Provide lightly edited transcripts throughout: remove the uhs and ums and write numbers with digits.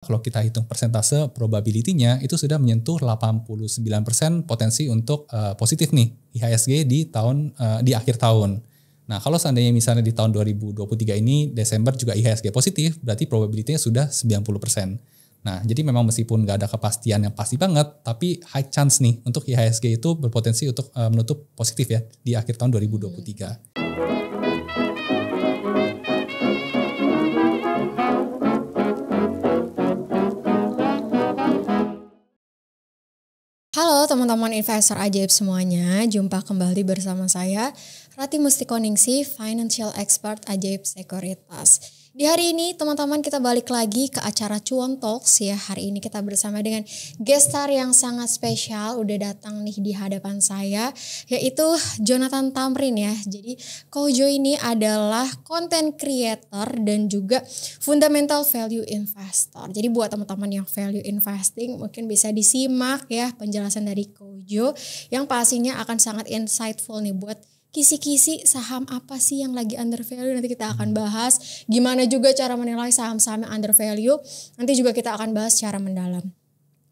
Kalau kita hitung persentase probability-nya itu sudah menyentuh 89% potensi untuk positif nih IHSG di akhir tahun. Nah, kalau seandainya misalnya di tahun 2023 ini Desember juga IHSG positif, berarti probability-nya sudah 90%. Nah, jadi memang meskipun nggak ada kepastian yang pasti banget, tapi high chance nih untuk IHSG itu berpotensi untuk menutup positif ya di akhir tahun 2023. Halo teman-teman investor ajaib semuanya, jumpa kembali bersama saya Rati Mustikoningsih, Financial Expert Ajaib Sekuritas. Di hari ini teman-teman kita balik lagi ke acara Cuan Talks ya. Hari ini kita bersama dengan guest star yang sangat spesial, udah datang nih di hadapan saya, yaitu Jonathan Tamrin ya. Jadi Kojo ini adalah content creator dan juga fundamental value investor. Jadi buat teman-teman yang value investing mungkin bisa disimak ya penjelasan dari Kojo yang pastinya akan sangat insightful nih buat kisi-kisi saham apa sih yang lagi under value. Nanti kita akan bahas gimana juga cara menilai saham-saham yang under value. Nanti juga kita akan bahas secara mendalam.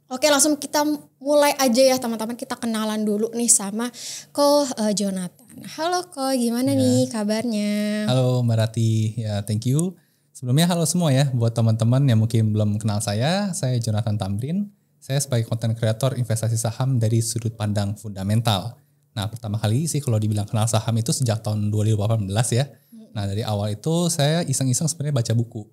Oke, langsung kita mulai aja ya teman-teman. Kita kenalan dulu nih sama Ko Jonathan. Halo Ko, gimana nih kabarnya? Halo Mbak Rati, ya thank you. Sebelumnya halo semua ya buat teman-teman yang mungkin belum kenal saya Jonathan Tamrin. Saya sebagai content creator investasi saham dari sudut pandang fundamental. Nah, pertama kali sih kalau dibilang kenal saham itu sejak tahun 2018 ya. Nah, dari awal itu saya iseng-iseng sebenarnya baca buku.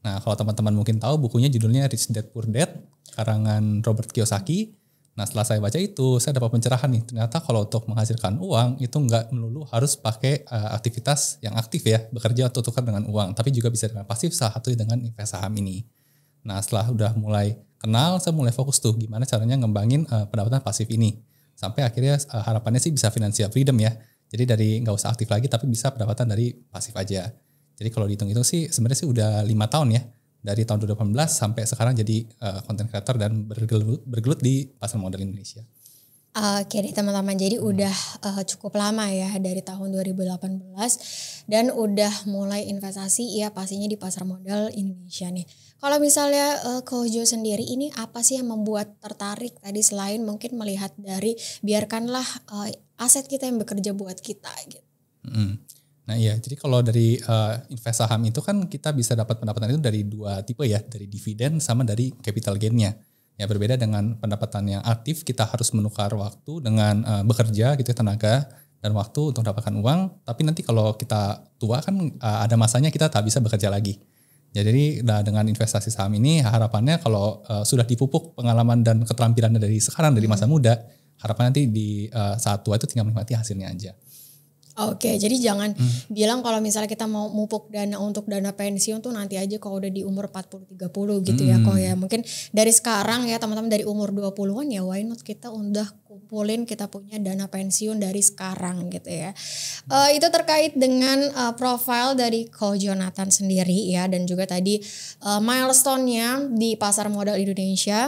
Nah, kalau teman-teman mungkin tahu bukunya judulnya Rich Dad Poor Dad, karangan Robert Kiyosaki. Nah, setelah saya baca itu, saya dapat pencerahan nih. Ternyata kalau untuk menghasilkan uang itu nggak melulu harus pakai aktivitas yang aktif ya, bekerja atau tukar dengan uang. Tapi juga bisa dengan pasif, salah satu dengan investasi saham ini. Nah, setelah udah mulai kenal, saya mulai fokus tuh gimana caranya ngembangin pendapatan pasif ini. Sampai akhirnya harapannya sih bisa financial freedom ya. Jadi dari nggak usah aktif lagi tapi bisa pendapatan dari pasif aja. Jadi kalau dihitung-hitung sih sebenarnya sih udah 5 tahun ya. Dari tahun 2018 sampai sekarang jadi content creator dan bergelut di pasar modal Indonesia. Oke deh teman-teman, jadi udah cukup lama ya dari tahun 2018 dan udah mulai investasi ya pastinya di pasar modal Indonesia nih. Kalau misalnya Kojo sendiri ini apa sih yang membuat tertarik tadi selain mungkin melihat dari biarkanlah aset kita yang bekerja buat kita gitu. Nah iya, jadi kalau dari investasi saham itu kan kita bisa dapat pendapatan itu dari dua tipe ya, dari dividen sama dari capital gain-nya. Ya berbeda dengan pendapatan yang aktif, kita harus menukar waktu dengan bekerja gitu tenaga dan waktu untuk mendapatkan uang. Tapi nanti kalau kita tua kan ada masanya kita tak bisa bekerja lagi. Ya, jadi dengan investasi saham ini harapannya kalau sudah dipupuk pengalaman dan keterampilannya dari sekarang dari masa muda, harapannya nanti di saat tua itu tinggal menikmati hasilnya aja. Oke, jadi jangan bilang kalau misalnya kita mau mupuk dana untuk dana pensiun tuh nanti aja kalau udah di umur 40-30 gitu ya kok ya. Mungkin dari sekarang ya teman-teman dari umur 20-an ya why not kita udah kumpulin kita punya dana pensiun dari sekarang gitu ya. Itu terkait dengan profile dari Ko Jonathan sendiri ya dan juga tadi milestone-nya di pasar modal Indonesia.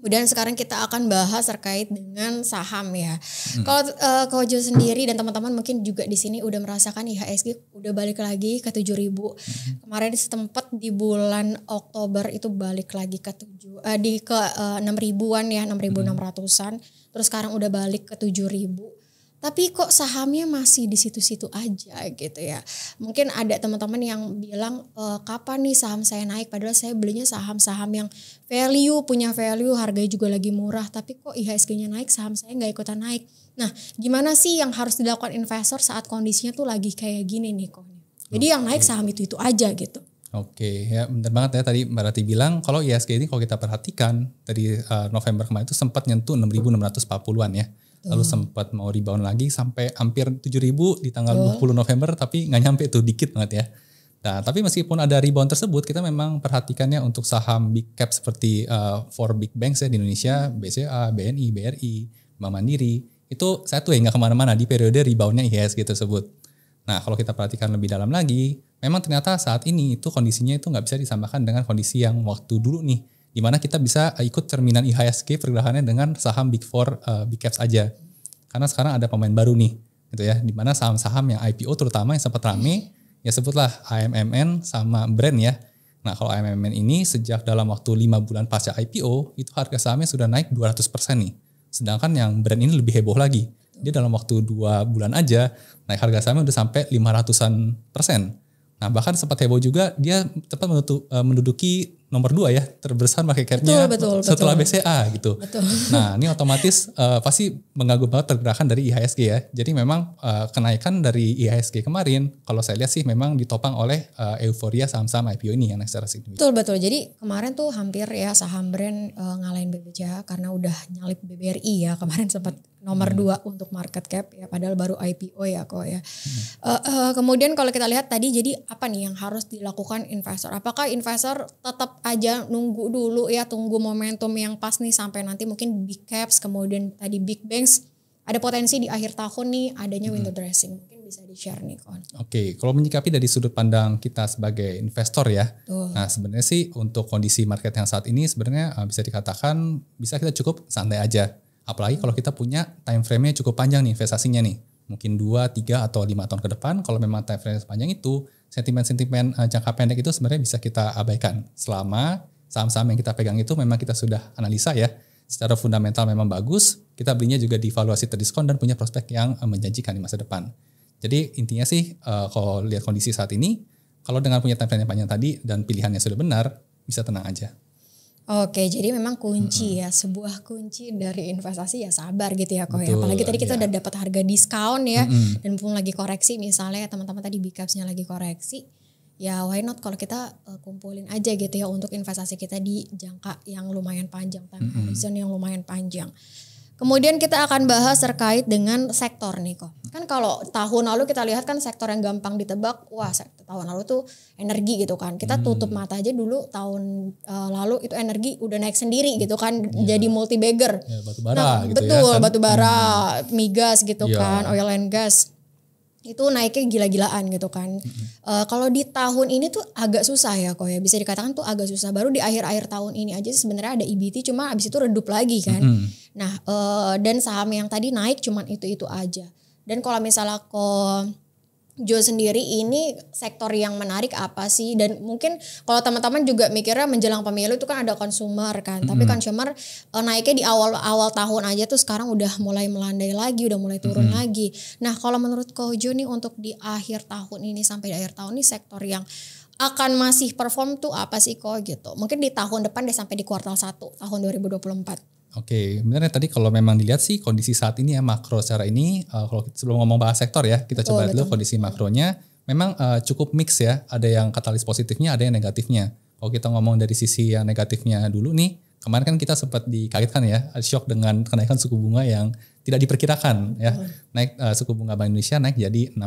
Dan sekarang kita akan bahas terkait dengan saham ya. Kalau Kojo sendiri dan teman-teman mungkin juga di sini udah merasakan IHSG udah balik lagi ke 7.000. Kemarin sempat di bulan Oktober itu balik lagi ke 6.000-an ya, 6.600-an. Terus sekarang udah balik ke 7.000. Tapi kok sahamnya masih di situ-situ aja gitu ya. Mungkin ada teman-teman yang bilang kapan nih saham saya naik. Padahal saya belinya saham-saham yang value, punya value, harganya juga lagi murah. Tapi kok IHSG-nya naik, saham saya gak ikutan naik. Nah gimana sih yang harus dilakukan investor saat kondisinya tuh lagi kayak gini nih kok. Jadi yang naik saham itu aja gitu. Oke, ya benar banget ya tadi Mbak Rati bilang kalau IHSG ini kalau kita perhatikan dari November kemarin itu sempat nyentuh 6.640-an ya. Lalu sempat mau rebound lagi sampai hampir 7.000 di tanggal 20 November tapi nggak nyampe tuh, dikit banget ya. Nah tapi meskipun ada rebound tersebut kita memang perhatikannya untuk saham big cap seperti 4 big banks ya di Indonesia, BCA, BNI, BRI, Bank Mandiri. Itu satu ya nggak kemana-mana di periode reboundnya IHSG tersebut. Nah kalau kita perhatikan lebih dalam lagi, memang ternyata saat ini itu kondisinya itu nggak bisa disamakan dengan kondisi yang waktu dulu nih. Di mana kita bisa ikut cerminan IHSG pergerakannya dengan saham big four, big caps aja. Karena sekarang ada pemain baru nih, gitu ya. Di mana saham-saham yang IPO terutama yang sempat rame, ya sebutlah AMMN sama Brand ya. Nah kalau AMMN ini sejak dalam waktu 5 bulan pasca IPO itu harga sahamnya sudah naik 200% nih. Sedangkan yang brand ini lebih heboh lagi. Dia dalam waktu 2 bulan aja naik harga sahamnya udah sampai 500%. Nah bahkan sempat heboh juga dia tepat menduduki nomor 2 ya terbesar market cap-nya setelah BCA gitu. Betul. Nah ini otomatis pasti mengganggu banget pergerakan dari IHSG ya. Jadi memang kenaikan dari IHSG kemarin kalau saya lihat sih memang ditopang oleh euforia saham-saham IPO ini yang naik secara signifikan. Betul. Jadi kemarin tuh hampir ya saham brand ngalahin BBCA karena udah nyalip BBRI ya. Kemarin sempat nomor 2 untuk market cap ya padahal baru IPO ya kok ya. Kemudian kalau kita lihat tadi jadi apa nih yang harus dilakukan investor? Apakah investor tetap aja nunggu dulu ya, tunggu momentum yang pas nih sampai nanti mungkin big caps kemudian tadi big banks ada potensi di akhir tahun nih adanya window dressing, mungkin bisa di share nih Kon. Oke, kalau menyikapi dari sudut pandang kita sebagai investor ya, nah sebenarnya sih untuk kondisi market yang saat ini sebenarnya bisa dikatakan bisa kita cukup santai aja, apalagi kalau kita punya time frame-nya cukup panjang nih investasinya nih, mungkin 2, 3 atau 5 tahun ke depan. Kalau memang time frame panjang itu sentimen-sentimen jangka pendek itu sebenarnya bisa kita abaikan selama saham-saham yang kita pegang itu memang kita sudah analisa ya secara fundamental memang bagus, kita belinya juga di valuasi terdiskon dan punya prospek yang menjanjikan di masa depan. Jadi intinya sih kalau lihat kondisi saat ini, kalau dengan punya time frame yang panjang tadi dan pilihannya sudah benar, bisa tenang aja. Oke, jadi memang kunci ya, sebuah kunci dari investasi ya sabar gitu ya kok ya. Apalagi tadi kita udah dapat harga diskon ya, dan mumpung lagi koreksi misalnya teman-teman tadi big caps-nya lagi koreksi, ya why not kalau kita kumpulin aja gitu ya untuk investasi kita di jangka yang lumayan panjang, time horizon yang lumayan panjang. Kemudian kita akan bahas terkait dengan sektor nih kok. Kan kalau tahun lalu kita lihat kan sektor yang gampang ditebak, wah tahun lalu tuh energi gitu kan. Kita tutup mata aja dulu tahun lalu itu energi udah naik sendiri gitu kan, jadi multi bagger. Ya, batubara gitu betul, ya kan. Batubara, migas gitu kan, oil and gas. Itu naiknya gila-gilaan gitu kan. Kalau di tahun ini tuh agak susah ya kok ya, bisa dikatakan tuh agak susah. Baru di akhir-akhir tahun ini aja sebenarnya ada EBT, cuma abis itu redup lagi kan. Nah dan saham yang tadi naik cuman itu aja. Dan kalau misalnya kok Jo sendiri ini sektor yang menarik apa sih? Dan mungkin kalau teman-teman juga mikirnya menjelang pemilu itu kan ada consumer kan. Tapi consumer naiknya di awal tahun aja tuh sekarang udah mulai melandai lagi, udah mulai turun lagi. Nah kalau menurut Ko Jo nih untuk di akhir tahun ini sampai di akhir tahun ini sektor yang akan masih perform tuh apa sih Ko gitu? Mungkin di tahun depan deh sampai di kuartal 1 tahun 2024. Oke, benernya tadi kalau memang dilihat sih kondisi saat ini ya makro secara ini, kalau sebelum ngomong bahas sektor ya, kita coba dulu kondisi makronya, memang cukup mix ya, ada yang katalis positifnya, ada yang negatifnya. Kalau kita ngomong dari sisi yang negatifnya dulu nih, kemarin kan kita sempat dikagetkan ya, shock dengan kenaikan suku bunga yang tidak diperkirakan ya, naik suku bunga Bank Indonesia naik jadi 6%.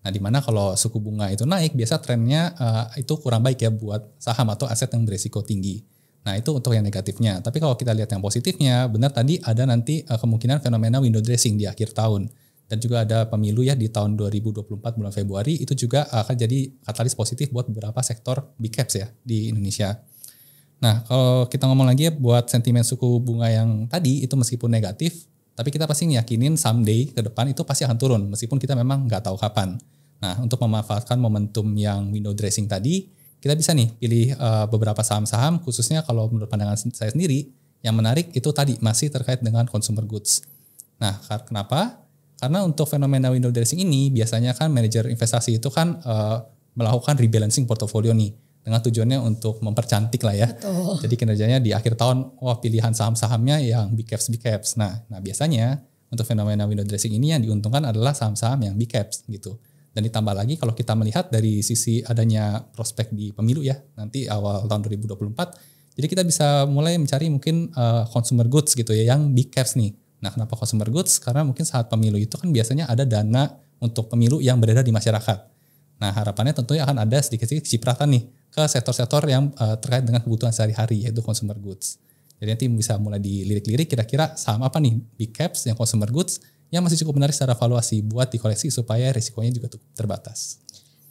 Nah, dimana kalau suku bunga itu naik, biasa trennya itu kurang baik ya buat saham atau aset yang berisiko tinggi. Nah itu untuk yang negatifnya. Tapi kalau kita lihat yang positifnya, benar tadi ada nanti kemungkinan fenomena window dressing di akhir tahun. Dan juga ada pemilu ya di tahun 2024 bulan Februari, itu juga akan jadi katalis positif buat beberapa sektor big caps ya di Indonesia. Nah kalau kita ngomong lagi ya buat sentimen suku bunga yang tadi itu meskipun negatif, tapi kita pasti ngiyakinin someday ke depan itu pasti akan turun meskipun kita memang nggak tahu kapan. Nah untuk memanfaatkan momentum yang window dressing tadi, kita bisa nih pilih beberapa saham-saham khususnya kalau menurut pandangan saya sendiri yang menarik itu tadi masih terkait dengan consumer goods. Nah kenapa? Karena untuk fenomena window dressing ini biasanya kan manajer investasi itu kan melakukan rebalancing portofolio nih dengan tujuannya untuk mempercantik lah ya. Betul. Jadi kinerjanya di akhir tahun pilihan saham-sahamnya yang big caps. Nah biasanya untuk fenomena window dressing ini yang diuntungkan adalah saham-saham yang big caps gitu. Dan ditambah lagi kalau kita melihat dari sisi adanya prospek di pemilu ya nanti awal tahun 2024, jadi kita bisa mulai mencari mungkin consumer goods gitu ya yang big caps nih. Nah kenapa consumer goods? Karena mungkin saat pemilu itu kan biasanya ada dana untuk pemilu yang beredar di masyarakat. Nah harapannya tentunya akan ada sedikit-sedikit cipratan nih ke sektor-sektor yang terkait dengan kebutuhan sehari-hari yaitu consumer goods. Jadi nanti bisa mulai dilirik-lirik kira-kira saham apa nih big caps yang consumer goods yang masih cukup menarik secara valuasi buat dikoleksi supaya risikonya juga terbatas.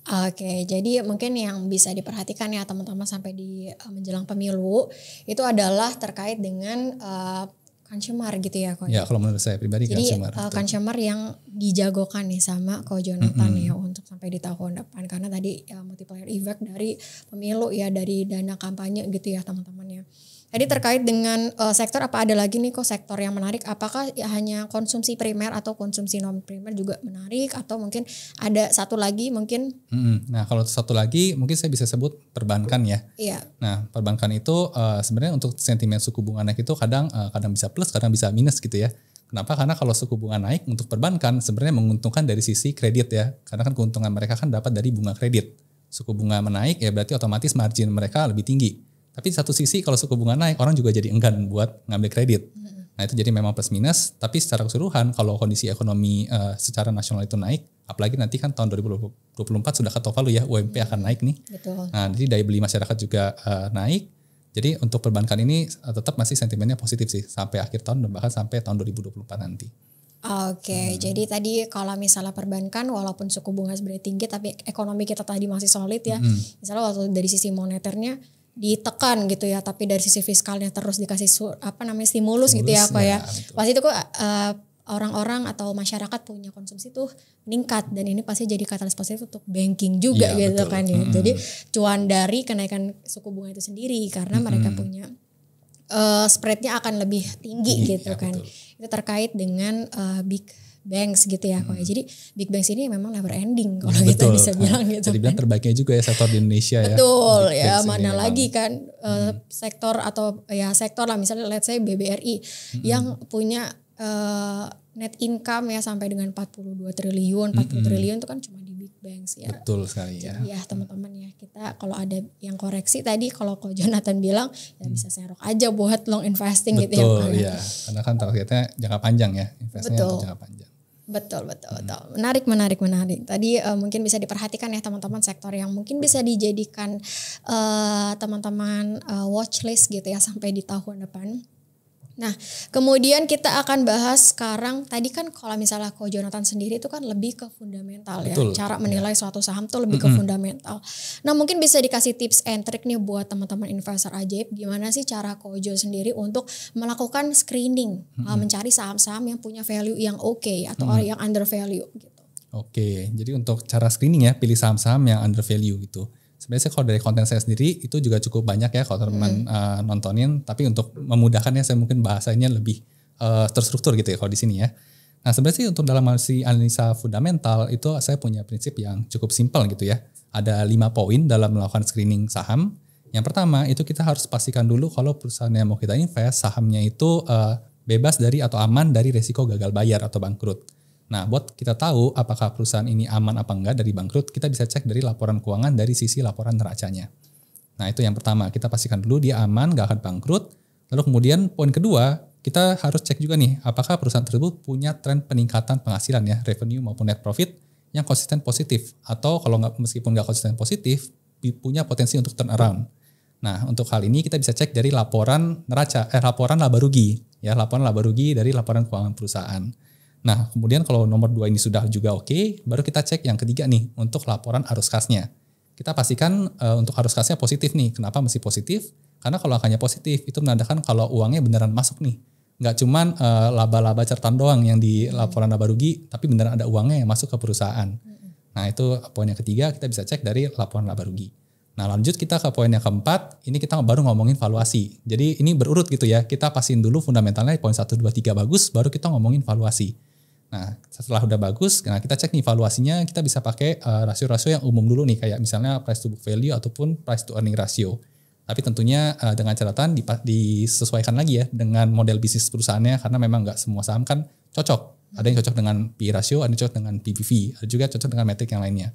Oke, jadi mungkin yang bisa diperhatikan ya teman-teman sampai di menjelang pemilu itu adalah terkait dengan consumer gitu ya Ko. Ya kalau menurut saya pribadi jadi consumer. Consumer yang dijagokan nih sama Ko Jonathan ya untuk sampai di tahun depan, karena tadi multiplier effect dari pemilu ya, dari dana kampanye gitu ya teman-teman ya. Tadi terkait dengan sektor, apa ada lagi nih kok sektor yang menarik? Apakah ya hanya konsumsi primer atau konsumsi non primer juga menarik, atau mungkin ada satu lagi mungkin? Nah kalau satu lagi mungkin saya bisa sebut perbankan ya. Iya. Nah perbankan itu sebenarnya untuk sentimen suku bunga naik itu kadang bisa plus, kadang bisa minus gitu ya. Kenapa? Karena kalau suku bunga naik untuk perbankan sebenarnya menguntungkan dari sisi kredit ya. Karena kan keuntungan mereka kan dapat dari bunga kredit. Suku bunga menaik ya berarti otomatis margin mereka lebih tinggi. Tapi di satu sisi kalau suku bunga naik orang juga jadi enggan buat ngambil kredit. Nah itu jadi memang plus minus. Tapi secara keseluruhan kalau kondisi ekonomi secara nasional itu naik, apalagi nanti kan tahun 2024 sudah ketok palu ya, UMP akan naik nih. Betul. Nah jadi daya beli masyarakat juga naik. Jadi untuk perbankan ini tetap masih sentimennya positif sih sampai akhir tahun dan bahkan sampai tahun 2024 nanti. Oke, jadi tadi kalau misalnya perbankan walaupun suku bunga sebenarnya tinggi tapi ekonomi kita tadi masih solid ya. Misalnya waktu dari sisi moneternya ditekan gitu ya, tapi dari sisi fiskalnya terus dikasih stimulus gitu ya Ko ya. Pasti itu kok orang-orang atau masyarakat punya konsumsi tuh meningkat, dan ini pasti jadi katalis positif untuk banking juga gitu betul. Kan ya. Jadi cuan dari kenaikan suku bunga itu sendiri karena mereka punya spreadnya akan lebih tinggi gitu kan. Betul. Itu terkait dengan big banks gitu ya Ko. Jadi big banks ini memang never ending kalau kita bisa bilang gitu. Jadi bilang terbaiknya juga ya sektor di Indonesia ya. Betul ya, mana lagi kan sektor atau ya sektor lah misalnya let's say BBRI yang punya net income ya sampai dengan 42 triliun, 40 triliun itu kan cuma di big banks ya. Betul sekali ya. Jadi ya teman-teman ya, kita kalau ada yang koreksi tadi kalau Ko Jonathan bilang ya bisa serok aja buat long investing. Betul, gitu ya. Betul ya, karena kan targetnya jangka panjang ya, investasinya untuk jangka panjang. Betul. Menarik. Tadi mungkin bisa diperhatikan ya teman-teman sektor yang mungkin bisa dijadikan teman-teman watchlist gitu ya sampai di tahun depan. Nah, kemudian kita akan bahas sekarang, tadi kan kalau misalnya Ko Jonathan sendiri itu kan lebih ke fundamental. Betul, ya. Cara menilai suatu saham tuh lebih ke fundamental. Nah, mungkin bisa dikasih tips and trick nih buat teman-teman investor ajaib. Gimana sih cara Ko Jo sendiri untuk melakukan screening, mencari saham-saham yang punya value yang oke atau yang under value gitu. Oke, jadi untuk cara screening ya, pilih saham-saham yang under value gitu. Sebenarnya kalau dari konten saya sendiri itu juga cukup banyak ya kalau teman-teman nontonin. Tapi untuk memudahkannya saya mungkin bahasanya lebih terstruktur gitu ya kalau di sini ya. Nah sebenarnya sih untuk dalam analisa fundamental itu saya punya prinsip yang cukup simpel gitu ya. Ada 5 poin dalam melakukan screening saham. Yang pertama itu kita harus pastikan dulu kalau perusahaan yang mau kita invest sahamnya itu bebas dari atau aman dari resiko gagal bayar atau bangkrut. Nah, buat kita tahu apakah perusahaan ini aman apa enggak dari bangkrut, kita bisa cek dari laporan keuangan dari sisi laporan neracanya. Nah, itu yang pertama, kita pastikan dulu dia aman, gak akan bangkrut. Lalu kemudian poin kedua, kita harus cek juga nih, apakah perusahaan tersebut punya tren peningkatan penghasilan ya, revenue maupun net profit yang konsisten positif. Atau kalau meskipun gak konsisten positif, punya potensi untuk turn around. Nah, untuk hal ini kita bisa cek dari laporan laporan laba rugi, ya, laporan laba rugi dari laporan keuangan perusahaan. Nah, kemudian kalau nomor 2 ini sudah juga oke, baru kita cek yang ketiga nih untuk laporan arus kasnya. Kita pastikan untuk arus kasnya positif nih. Kenapa mesti positif? Karena kalau angkanya positif itu menandakan kalau uangnya beneran masuk nih. Nggak cuman laba-laba catatan doang yang di laporan laba rugi, tapi beneran ada uangnya yang masuk ke perusahaan. Nah, itu poin yang ketiga, kita bisa cek dari laporan laba rugi. Nah, lanjut kita ke poin yang keempat, ini kita baru ngomongin valuasi. Jadi ini berurut gitu ya, kita pastiin dulu fundamentalnya poin 1, 2, 3 bagus, baru kita ngomongin valuasi. Nah, setelah udah bagus, nah kita cek nih valuasinya, kita bisa pakai rasio-rasio yang umum dulu nih, kayak misalnya price to book value ataupun price to earning ratio. Tapi tentunya dengan catatan disesuaikan lagi ya dengan model bisnis perusahaannya, karena memang nggak semua saham kan cocok. Ada yang cocok dengan PE ratio, ada yang cocok dengan PBV, ada juga cocok dengan metrik yang lainnya.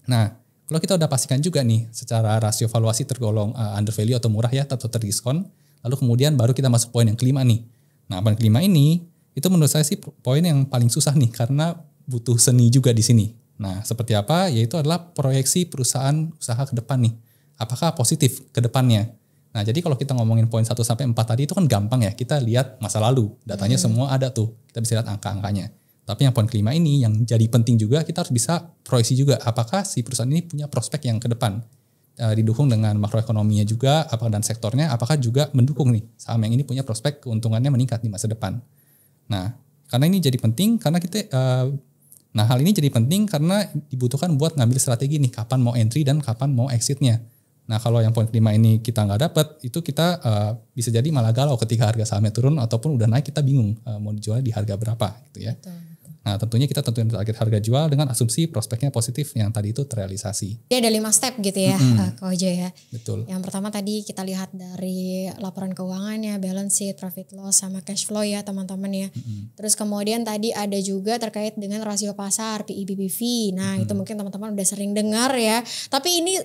Nah, kalau kita udah pastikan juga nih secara rasio valuasi tergolong under value atau murah ya atau terdiskon, lalu kemudian baru kita masuk poin yang kelima nih. Nah, poin kelima ini itu menurut saya sih poin yang paling susah nih karena butuh seni juga di sini. Nah, seperti apa? Yaitu adalah proyeksi perusahaan usaha ke depan nih. Apakah positif ke depannya? Nah, jadi kalau kita ngomongin poin 1 sampai 4 tadi itu kan gampang ya. Kita lihat masa lalu, datanya semua ada tuh. Kita bisa lihat angka-angkanya. Tapi yang poin kelima ini yang jadi penting juga, kita harus bisa proyeksi juga apakah si perusahaan ini punya prospek yang ke depan. didukung dengan makroekonominya juga, apakah dan sektornya, apakah juga mendukung nih saham yang ini punya prospek keuntungannya meningkat di masa depan. Nah, karena ini jadi penting karena hal ini jadi penting karena dibutuhkan buat ngambil strategi nih kapan mau entry dan kapan mau exitnya. Nah, kalau yang poin kelima ini kita nggak dapat, itu kita bisa jadi malah galau ketika harga sahamnya turun ataupun udah naik kita bingung mau dijual di harga berapa gitu ya. Betul. Nah, tentunya kita tentuin target harga jual dengan asumsi prospeknya positif yang tadi itu terrealisasi. Jadi ada 5 step gitu ya, Kak Ojo ya. Betul. Yang pertama tadi kita lihat dari laporan keuangannya, balance sheet, profit loss, sama cash flow ya teman-teman ya. Terus kemudian tadi ada juga terkait dengan rasio pasar, PE/BPV. Nah, itu mungkin teman-teman udah sering dengar ya. Tapi ini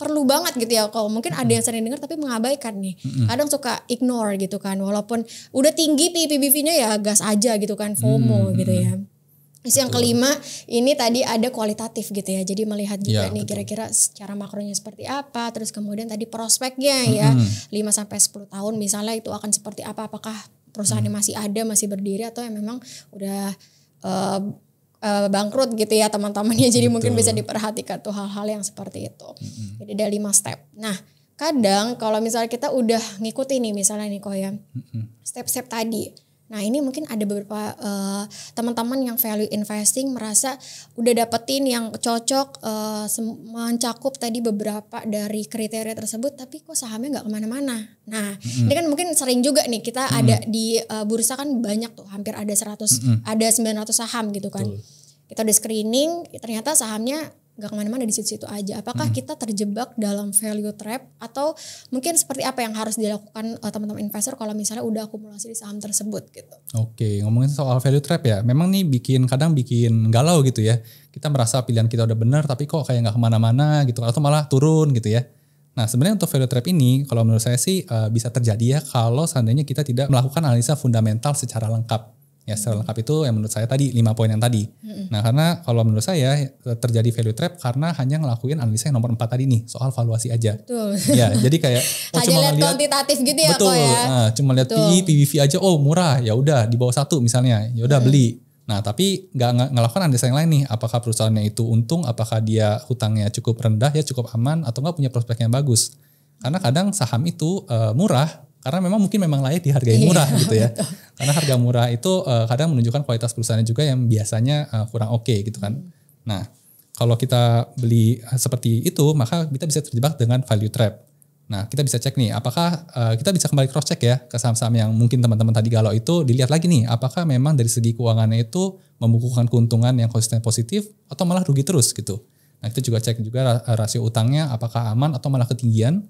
perlu banget gitu ya. Kalau mungkin ada yang sering dengar tapi mengabaikan nih. Kadang suka ignore gitu kan. Walaupun udah tinggi PE/BPV-nya ya gas aja gitu kan, FOMO gitu ya. Terus yang kelima ini tadi ada kualitatif gitu ya. Jadi melihat juga nih kira-kira secara makronya seperti apa. Terus kemudian tadi prospeknya ya 5-10 tahun misalnya itu akan seperti apa. Apakah perusahaannya masih ada, masih berdiri atau yang memang udah bangkrut gitu ya teman-temannya. Jadi mungkin bisa diperhatikan tuh hal-hal yang seperti itu. Jadi ada 5 step. Nah kadang kalau misalnya kita udah ngikutin nih misalnya nih Ko ya. Step-step tadi. Nah ini mungkin ada beberapa teman-teman yang value investing merasa udah dapetin yang cocok mencakup tadi beberapa dari kriteria tersebut tapi kok sahamnya gak kemana-mana. Nah ini kan mungkin sering juga nih kita ada di bursa kan banyak tuh hampir ada 100 ada 900 saham gitu kan. Kita udah screening ternyata sahamnya gak kemana-mana di situ-situ aja. Apakah kita terjebak dalam value trap atau mungkin seperti apa yang harus dilakukan teman-teman investor kalau misalnya udah akumulasi di saham tersebut gitu. Oke, ngomongin soal value trap ya, memang nih kadang bikin galau gitu ya. Kita merasa pilihan kita udah benar tapi kok kayak gak kemana-mana gitu atau malah turun gitu ya. Nah sebenarnya untuk value trap ini kalau menurut saya sih bisa terjadi ya kalau seandainya kita tidak melakukan analisa fundamental secara lengkap. Ya secara lengkap itu yang menurut saya tadi 5 poin yang tadi. Nah karena kalau menurut saya terjadi value trap karena hanya ngelakuin analisa yang nomor 4 tadi nih soal valuasi aja. Betul. Ya jadi kayak cuma lihat kuantitatif gitu ya betul, kok ya. Nah, cuma lihat PE, PBV aja murah ya udah di bawah 1 misalnya ya udah beli. Nah tapi nggak ngelakukan analisa yang lain nih apakah perusahaannya itu untung, apakah dia hutangnya cukup rendah ya cukup aman atau nggak punya prospek yang bagus. Karena kadang saham itu murah karena memang layak dihargai murah gitu ya. Karena harga murah itu kadang menunjukkan kualitas perusahaannya juga yang biasanya kurang oke gitu kan. Nah kalau kita beli seperti itu maka kita bisa terjebak dengan value trap. Nah kita bisa cek nih apakah kita bisa kembali cross check ya ke saham-saham yang mungkin teman-teman tadi galau itu dilihat lagi nih apakah memang dari segi keuangannya itu membukukan keuntungan yang konsisten positif atau malah rugi terus gitu. Nah kita juga cek juga rasio utangnya apakah aman atau malah ketinggian.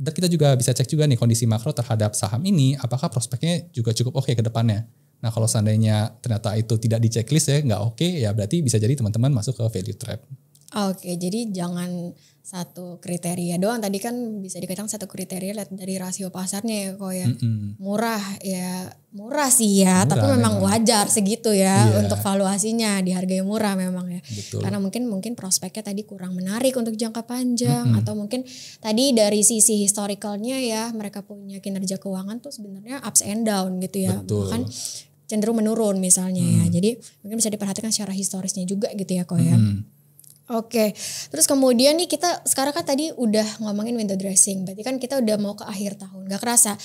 Dan kita juga bisa cek juga nih kondisi makro terhadap saham ini apakah prospeknya juga cukup oke ke depannya. Nah kalau seandainya ternyata itu tidak di checklist ya nggak oke ya berarti bisa jadi teman-teman masuk ke value trap. Oke, jadi jangan satu kriteria doang. Tadi kan bisa dikatakan satu kriteria lihat dari rasio pasarnya ya kok ya. Murah sih ya, tapi memang wajar segitu ya untuk valuasinya dihargai murah memang ya. Betul. Karena mungkin prospeknya tadi kurang menarik untuk jangka panjang atau mungkin tadi dari sisi historicalnya ya mereka punya kinerja keuangan tuh sebenarnya ups and down gitu ya. Betul. Bahkan cenderung menurun misalnya ya. Jadi mungkin bisa diperhatikan secara historisnya juga gitu ya kok ya. Oke, terus kemudian nih kita sekarang kan tadi udah ngomongin window dressing, berarti kan kita udah mau ke akhir tahun, gak kerasa.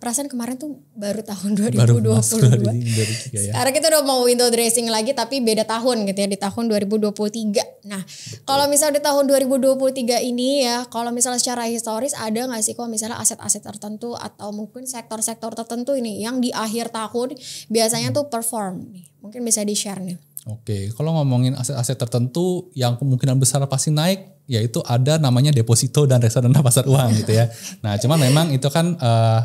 Perasaan kemarin tuh baru tahun 2022. Ya. Sekarang kita udah mau window dressing lagi tapi beda tahun gitu ya, di tahun 2023. Nah, kalau misalnya di tahun 2023 ini ya, kalau misalnya secara historis ada gak sih kok misalnya aset-aset tertentu atau mungkin sektor-sektor tertentu ini yang di akhir tahun biasanya tuh perform nih, mungkin bisa di-share nih. Oke, kalau ngomongin aset-aset tertentu yang kemungkinan besar pasti naik, yaitu ada namanya deposito dan reksadana pasar uang gitu ya. Nah, cuman memang itu kan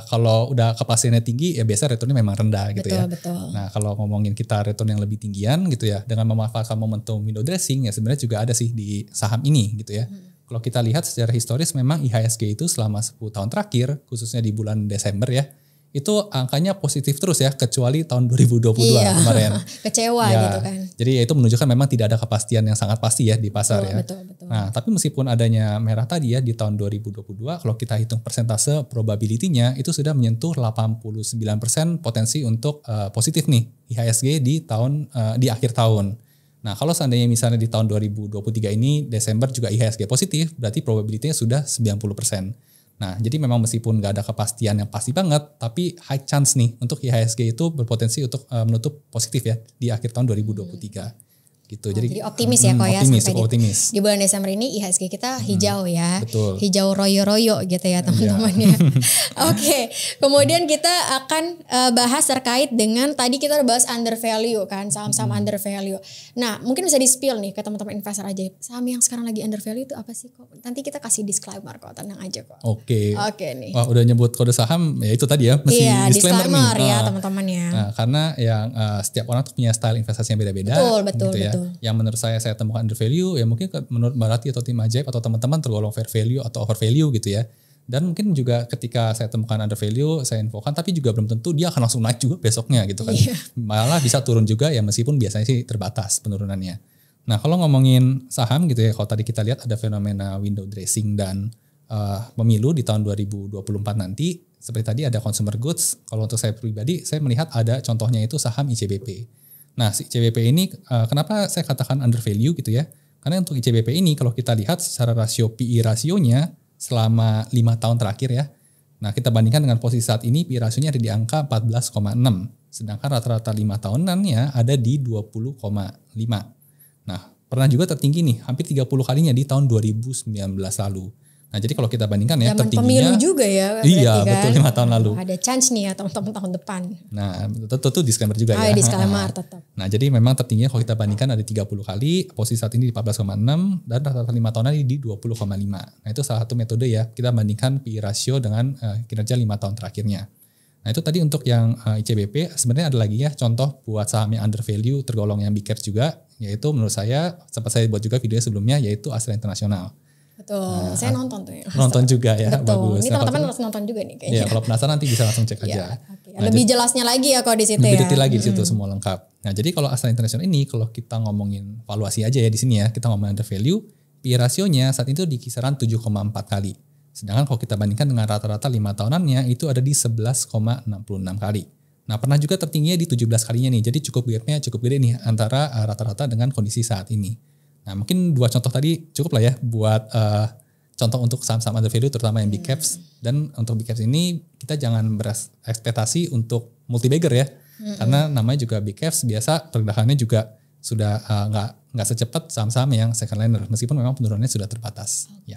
kalau udah kepastiannya tinggi ya biasa returnnya memang rendah gitu ya. Betul. Nah, kalau ngomongin kita return yang lebih tinggian gitu ya, dengan memanfaatkan momentum window dressing ya sebenarnya juga ada sih di saham ini gitu ya. Kalau kita lihat secara historis memang IHSG itu selama 10 tahun terakhir, khususnya di bulan Desember ya, itu angkanya positif terus ya kecuali tahun 2022 kemarin. Kecewa ya, gitu kan. Jadi itu menunjukkan memang tidak ada kepastian yang sangat pasti ya di pasar ya. Betul. Nah tapi meskipun adanya merah tadi ya di tahun 2022 kalau kita hitung persentase probability-nya itu sudah menyentuh 89% potensi untuk positif nih IHSG di akhir tahun. Nah kalau seandainya misalnya di tahun 2023 ini Desember juga IHSG positif, berarti probability-nya sudah 90%. Nah jadi memang meskipun nggak ada kepastian yang pasti banget, tapi high chance nih untuk IHSG itu berpotensi untuk menutup positif ya di akhir tahun 2023. Gitu. Jadi optimis ya kok ya optimis. Di bulan Desember ini IHSG kita hijau ya. Betul. Hijau royo-royo gitu ya teman-teman ya. Oke. Kemudian kita akan bahas terkait dengan tadi kita udah bahas under value kan, saham-saham under value. Nah, mungkin bisa di-spill nih ke teman-teman investor aja. Saham yang sekarang lagi under value itu apa sih kok? Nanti kita kasih disclaimer kok, tenang aja kok. Oke nih. Wah, udah nyebut kode saham ya itu tadi ya, mesti disclaimer nih. Ya teman-teman ya. Nah, karena yang setiap orang tuh punya style investasi yang beda-beda. Betul. Ya. Yang menurut saya temukan under value ya mungkin menurut Mbak Rati atau tim Ajaib atau teman-teman tergolong fair value atau over value gitu ya. Dan mungkin juga ketika saya temukan under value saya infokan, tapi juga belum tentu dia akan langsung naik juga besoknya gitu kan. Malah bisa turun juga ya, meskipun biasanya sih terbatas penurunannya. Nah kalau ngomongin saham gitu ya, kalau tadi kita lihat ada fenomena window dressing dan pemilu di tahun 2024 nanti. Seperti tadi ada consumer goods, kalau untuk saya pribadi saya melihat ada contohnya itu saham ICBP. Nah, si ICBP ini kenapa saya katakan under value gitu ya? Karena untuk ICBP ini kalau kita lihat secara rasio PI rasionya selama 5 tahun terakhir ya. Nah, kita bandingkan dengan posisi saat ini PI rasionya ada di angka 14,6. Sedangkan rata-rata 5 tahunannya ada di 20,5. Nah, pernah juga tertinggi nih, hampir 30 kalinya di tahun 2019 lalu. Nah jadi kalau kita bandingkan ya tertingginya. Pemilu juga ya. Iya kan? Betul 5 tahun lalu. Ada chance nih ya teman-teman tahun depan. Nah itu disclaimer juga ya. Disclaimer tetap. Nah jadi memang tertingginya kalau kita bandingkan ada 30 kali. Posisi saat ini di 14,6 dan rata-rata 5 tahunan di 20,5. Nah itu salah satu metode ya. Kita bandingkan PI ratio dengan kinerja 5 tahun terakhirnya. Nah itu tadi untuk yang ICBP. Sebenarnya ada lagi ya contoh buat saham yang under value tergolong yang big caps juga. Yaitu menurut saya sempat saya buat juga videonya sebelumnya yaitu Astra International. Betul, saya nonton tuh ya. Nonton juga ya, betul. Bagus. Ini teman-teman harus nonton juga nih kayaknya. Ya, kalau penasaran nanti bisa langsung cek aja. Okay. Lebih jelasnya lagi ya kalau di situ lebih ya. detail lagi di situ semua lengkap. Nah, jadi kalau Astra International ini kalau kita ngomongin valuasi aja ya di sini ya, kita ngomongin under value, PI rasionya saat itu di kisaran 7,4 kali. Sedangkan kalau kita bandingkan dengan rata-rata 5 tahunannya itu ada di 11,66 kali. Nah, pernah juga tertingginya di 17 kalinya nih. Jadi cukup gapnya cukup gede nih antara rata-rata dengan kondisi saat ini. Nah, mungkin 2 contoh tadi cukup lah ya buat contoh untuk saham-saham under value terutama yang big caps. Dan untuk big caps ini kita jangan berekspektasi untuk multi bagger ya. Karena namanya juga big caps biasa pergerakannya juga sudah nggak secepat saham-saham yang second liner meskipun memang penurunannya sudah terbatas. Ya.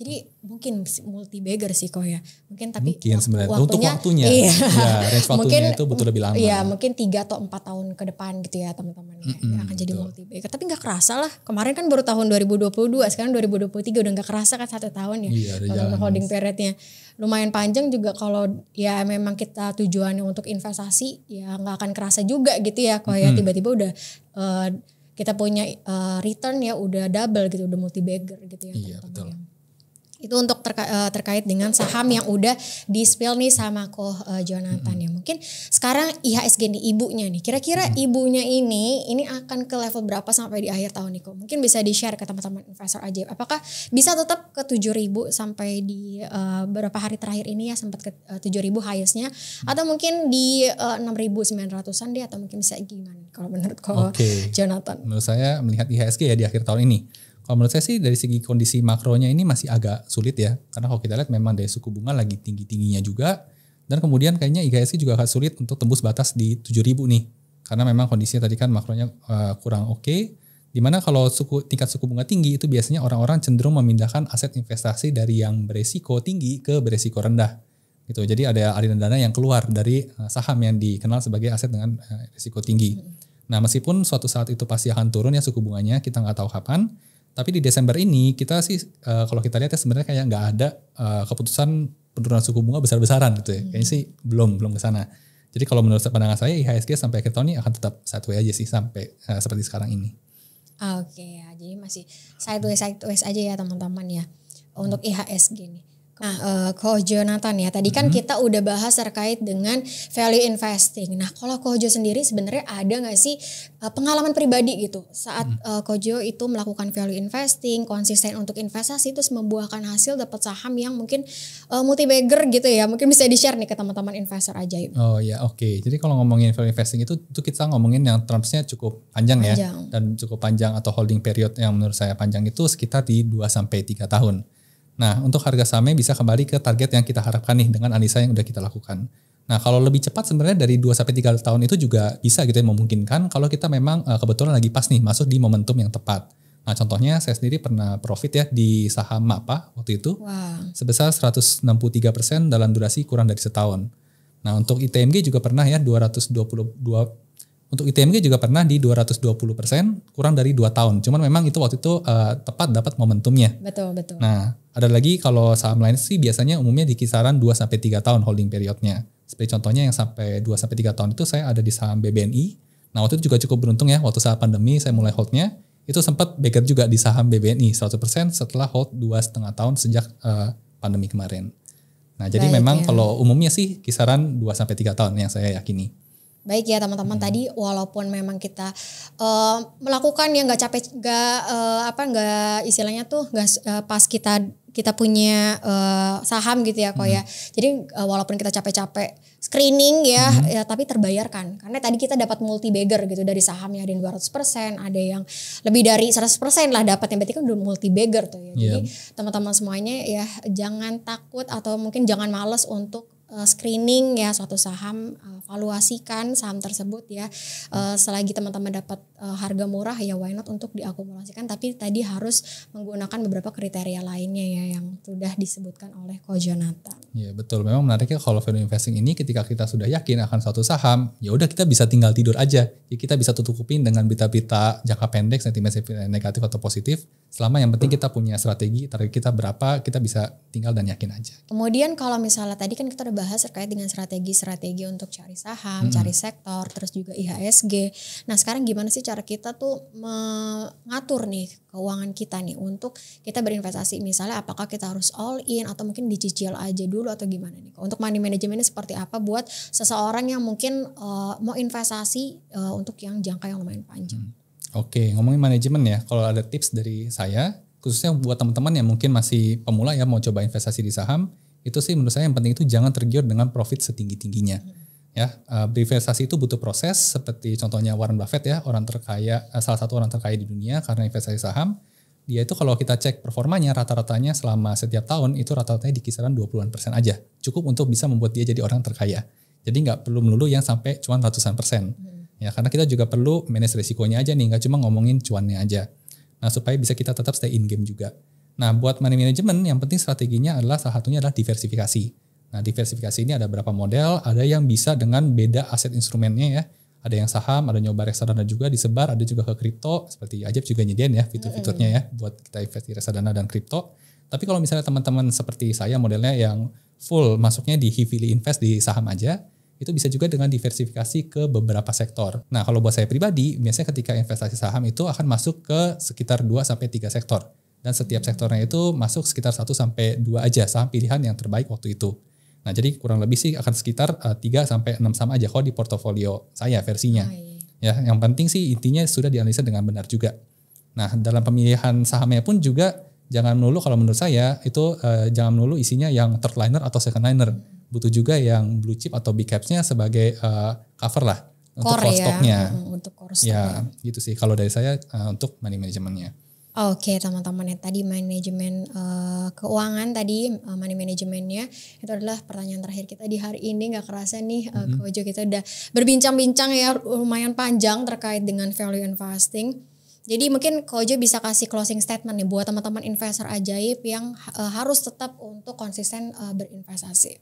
Jadi mungkin multi bagger sih kok ya. Mungkin tapi sebenarnya untuk waktunya. Iya. Ya, range waktunya mungkin, itu betul lebih lama. Iya, mungkin 3 atau 4 tahun ke depan gitu ya teman-teman ya. Akan jadi multi bagger. Tapi gak kerasa lah. Kemarin kan baru tahun 2022, sekarang 2023 udah gak kerasa kan 1 tahun ya. Iya, kalau holding periodnya lumayan panjang juga kalau ya memang kita tujuannya untuk investasi ya gak akan kerasa juga gitu ya. Kok ya tiba-tiba udah kita punya return ya udah double gitu, udah multi bagger gitu ya. Iya, betul. Ya. Itu untuk terkait dengan saham yang udah di-spill nih sama Ko Jonathan ya. Mungkin sekarang IHSG nih ibunya nih. Kira-kira ibunya ini akan ke level berapa sampai di akhir tahun nih Ko? Mungkin bisa di-share ke teman-teman investor aja. Apakah bisa tetap ke 7.000 sampai di beberapa hari terakhir ini ya sempat ke 7.000 highest-nya atau mungkin di 6.900-an deh atau mungkin bisa gimana kalau menurut Ko Jonathan? Menurut saya melihat IHSG ya di akhir tahun ini. Kalau menurut saya sih dari segi kondisi makronya ini masih agak sulit ya. Karena kalau kita lihat memang dari suku bunga lagi tinggi-tingginya juga. Dan kemudian kayaknya IHSG juga akan sulit untuk tembus batas di 7.000 nih. Karena memang kondisinya tadi kan makronya kurang oke. Dimana kalau tingkat suku bunga tinggi itu biasanya orang-orang cenderung memindahkan aset investasi dari yang beresiko tinggi ke beresiko rendah. Gitu. Jadi ada aliran dana yang keluar dari saham yang dikenal sebagai aset dengan risiko tinggi. Nah meskipun suatu saat itu pasti akan turun ya suku bunganya, kita nggak tahu kapan. Tapi di Desember ini kita sih kalau kita lihat ya sebenarnya kayak nggak ada keputusan penurunan suku bunga besar-besaran gitu ya. Kayaknya sih belum ke sana. Jadi kalau menurut pandangan saya IHSG sampai akhir tahun ini akan tetap sideways aja sih sampai seperti sekarang ini. Oke ya, jadi masih sideways aja ya teman-teman ya untuk IHSG nih. Nah, Ko Jonathan ya, tadi kan kita udah bahas terkait dengan value investing. Nah, kalau Kojo sendiri sebenarnya ada nggak sih pengalaman pribadi gitu saat Kojo itu melakukan value investing, konsisten untuk investasi terus membuahkan hasil dapat saham yang mungkin multi-bagger gitu ya, mungkin bisa di-share nih ke teman-teman investor ajaib. Oh ya, oke. Jadi kalau ngomongin value investing itu kita ngomongin yang termsnya cukup panjang ya, dan cukup panjang atau holding period yang menurut saya panjang itu sekitar di 2-3 tahun. Nah, untuk harga sahamnya bisa kembali ke target yang kita harapkan nih dengan analisa yang udah kita lakukan. Nah, kalau lebih cepat sebenarnya dari 2-3 tahun itu juga bisa gitu ya, memungkinkan kalau kita memang kebetulan lagi pas nih masuk di momentum yang tepat. Nah, contohnya saya sendiri pernah profit ya di saham MAPA waktu itu sebesar 163% dalam durasi kurang dari setahun. Nah, untuk ITMG juga pernah ya 222. Untuk ITMG juga pernah di 220% kurang dari 2 tahun. Cuman memang itu waktu itu tepat dapat momentumnya. Betul. Nah, ada lagi kalau saham lain sih biasanya umumnya di kisaran 2-3 tahun holding periodnya. Seperti contohnya yang sampai 2-3 tahun itu saya ada di saham BBNI. Nah, waktu itu juga cukup beruntung ya, waktu saat pandemi saya mulai holdnya. Itu sempat bagger juga di saham BBNI 100% setelah hold 2,5 tahun sejak pandemi kemarin. Nah, jadi memang kalau umumnya sih kisaran 2-3 tahun yang saya yakini. Baik ya teman-teman, tadi walaupun memang kita melakukan yang nggak capek, nggak istilahnya tuh nggak pas kita punya saham gitu ya kok ya. Jadi walaupun kita capek-capek screening ya, tapi terbayarkan karena tadi kita dapat multi bagger gitu dari sahamnya, ada yang 200%, ada yang lebih dari 100% lah dapatnya, berarti kan udah multi bagger tuh ya. Jadi teman-teman semuanya ya jangan takut atau mungkin jangan malas untuk screening ya suatu saham, valuasikan saham tersebut ya. Selagi teman-teman dapat harga murah ya why not untuk diakumulasikan, tapi tadi harus menggunakan beberapa kriteria lainnya ya yang sudah disebutkan oleh Ko Jonathan. Iya betul, memang menariknya kalau value investing ini ketika kita sudah yakin akan suatu saham, ya udah kita bisa tinggal tidur aja. Ya, kita bisa tutupin dengan berita-berita jangka pendek, sentimen negatif atau positif. Selama yang penting kita punya strategi, target kita berapa, kita bisa tinggal dan yakin aja. Kemudian kalau misalnya tadi kan kita udah bahas terkait dengan strategi untuk cari saham, cari sektor, terus juga IHSG. Nah sekarang gimana sih cara kita tuh mengatur nih keuangan kita nih untuk kita berinvestasi, misalnya apakah kita harus all in atau mungkin dicicil aja dulu atau gimana nih? Untuk money managementnya seperti apa buat seseorang yang mungkin mau investasi untuk yang jangka yang lumayan panjang? Oke, ngomongin manajemen ya, kalau ada tips dari saya, khususnya buat teman-teman yang mungkin masih pemula ya mau coba investasi di saham, itu sih menurut saya yang penting itu jangan tergiur dengan profit setinggi-tingginya. Ya, berinvestasi itu butuh proses, seperti contohnya Warren Buffett ya, orang terkaya, salah satu orang terkaya di dunia karena investasi saham. Dia itu kalau kita cek performanya, rata-ratanya selama setiap tahun itu rata-ratanya di kisaran 20% aja. Cukup untuk bisa membuat dia jadi orang terkaya. Jadi nggak perlu melulu yang sampai cuan ratusan persen. Ya, karena kita juga perlu manage resikonya aja nih, nggak cuma ngomongin cuannya aja. Nah, supaya bisa kita tetap stay in game juga. Nah, buat money management yang penting strateginya adalah salah satunya adalah diversifikasi. Nah, diversifikasi ini ada beberapa model, ada yang bisa dengan beda aset instrumennya ya. Ada yang saham, ada nyoba reksadana juga disebar, ada juga ke kripto, seperti Ajaib juga nyediain ya fitur-fiturnya ya buat kita invest di reksadana dan kripto. Tapi kalau misalnya teman-teman seperti saya modelnya yang full masuknya di heavily invest di saham aja, itu bisa juga dengan diversifikasi ke beberapa sektor. Nah, kalau buat saya pribadi, biasanya ketika investasi saham itu akan masuk ke sekitar 2-3 sektor. Dan setiap sektornya itu masuk sekitar 1-2 aja saham pilihan yang terbaik waktu itu. Nah, jadi kurang lebih sih akan sekitar 3-6 saham aja kalau di portofolio saya versinya. Ya, yang penting sih intinya sudah dianalisa dengan benar juga. Nah, dalam pemilihan sahamnya pun juga jangan melulu, kalau menurut saya itu jangan melulu isinya yang third liner atau second liner. Butuh juga yang blue chip atau big capsnya sebagai cover lah untuk core stocknya. Untuk core stocknya. Ya, gitu sih kalau dari saya untuk money managementnya. Oke teman-teman ya, tadi manajemen keuangan tadi, money managementnya itu adalah pertanyaan terakhir kita di hari ini. Gak kerasa nih Kojo kita udah berbincang-bincang ya lumayan panjang terkait dengan value investing. Jadi mungkin Kojo bisa kasih closing statement nih buat teman-teman investor ajaib yang harus tetap untuk konsisten berinvestasi.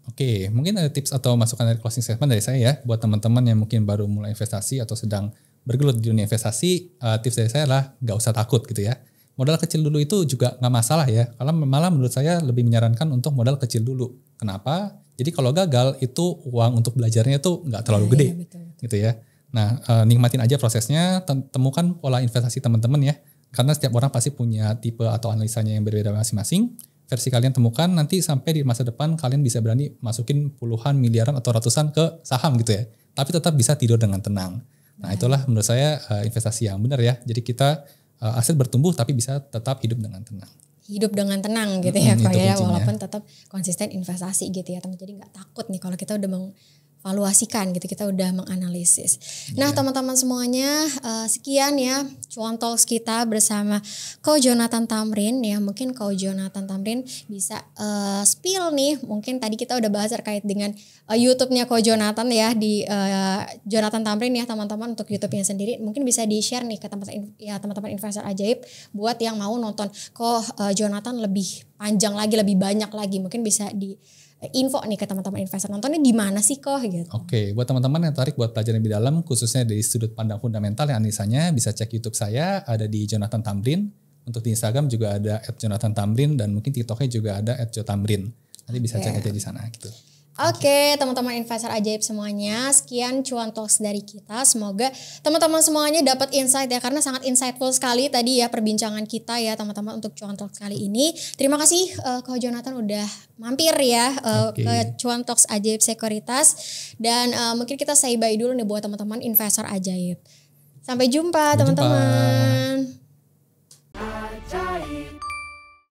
Oke, mungkin ada tips atau masukan dari closing statement dari saya ya buat teman-teman yang mungkin baru mulai investasi atau sedang bergelut di dunia investasi. Tips dari saya adalah gak usah takut gitu ya. Modal kecil dulu itu juga gak masalah ya. Kalau malah menurut saya lebih menyarankan untuk modal kecil dulu. Kenapa? Jadi kalau gagal itu uang untuk belajarnya tuh gak terlalu gede betul. Gitu ya. Nah, nikmatin aja prosesnya, temukan pola investasi teman-teman ya. Karena setiap orang pasti punya tipe atau analisanya yang berbeda masing-masing. versi kalian temukan, nanti sampai di masa depan kalian bisa berani masukin puluhan miliaran atau ratusan ke saham gitu ya. Tapi tetap bisa tidur dengan tenang. Nah itulah menurut saya investasi yang benar ya. Jadi kita aset bertumbuh tapi bisa tetap hidup dengan tenang. Hidup dengan tenang gitu ya kok ya, kuncinya. walaupun tetap konsisten investasi gitu ya teman. Jadi nggak takut nih kalau kita udah mengevaluasikan gitu, kita udah menganalisis. Nah teman-teman semuanya, sekian ya Cuan Talks kita bersama Coach Jonathan Tamrin ya. Mungkin Coach Jonathan Tamrin bisa spill nih, mungkin tadi kita udah bahas terkait dengan YouTube-nya Coach Jonathan ya, di Jonathan Tamrin ya teman-teman, untuk YouTube-nya sendiri. Mungkin bisa di-share nih ke teman-teman investor ajaib buat yang mau nonton Jonathan lebih panjang lagi, lebih banyak lagi. Mungkin bisa di info nih ke teman-teman investor, nontonnya di mana sih kok gitu. Oke, buat teman-teman yang tertarik buat pelajaran lebih dalam khususnya dari sudut pandang fundamental yang anisanya, bisa cek YouTube saya, ada di Jonathan Tamrin. Untuk di Instagram juga ada @JonathanTamrin, dan mungkin TikToknya juga ada @jotamrin. Nanti bisa cek aja di sana gitu. Oke, teman-teman investor ajaib semuanya, sekian Cuan Talks dari kita. Semoga teman-teman semuanya dapat insight ya, karena sangat insightful sekali tadi ya perbincangan kita ya teman-teman untuk Cuan Talks kali ini. Terima kasih Coach Jonathan udah mampir ya ke Cuan Talks Ajaib Sekuritas, dan mungkin kita say bye dulu nih buat teman-teman investor ajaib. Sampai jumpa teman-teman.